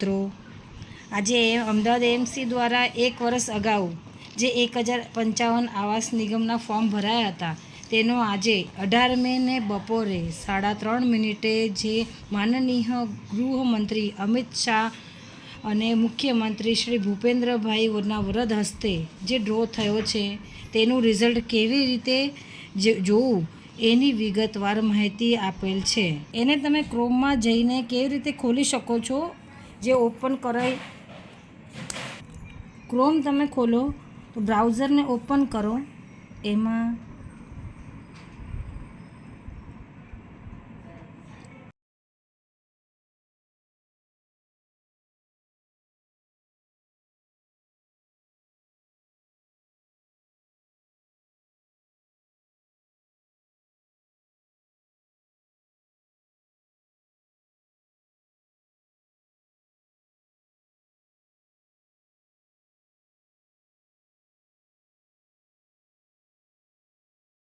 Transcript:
મિત્રો, આજે અમદાવાદ એએમસી દ્વારા 1 વર્ષ અગાઉ જે 1055 આવાસ નિગમના ફોર્મ ભરાયા હતા તેનો આજે 18 મેને બપોરે 3:30 જે માનનીય ગૃહમંત્રી અમિત શાહ અને મુખ્યમંત્રી શ્રી ભૂપેન્દ્રભાઈના વરદ હસ્તે જે ડ્રો થયો છે તેનું રિઝલ્ટ કેવી રીતે જોવું એની વિગતવાર માહિતી આપેલ છે. એને તમે ક્રોમમાં જઈને કેવી રીતે ખોલી શકો છો. જે ઓપન કરાય ક્રોમ તમે ખોલો તો બ્રાઉઝરને ઓપન કરો, એમાં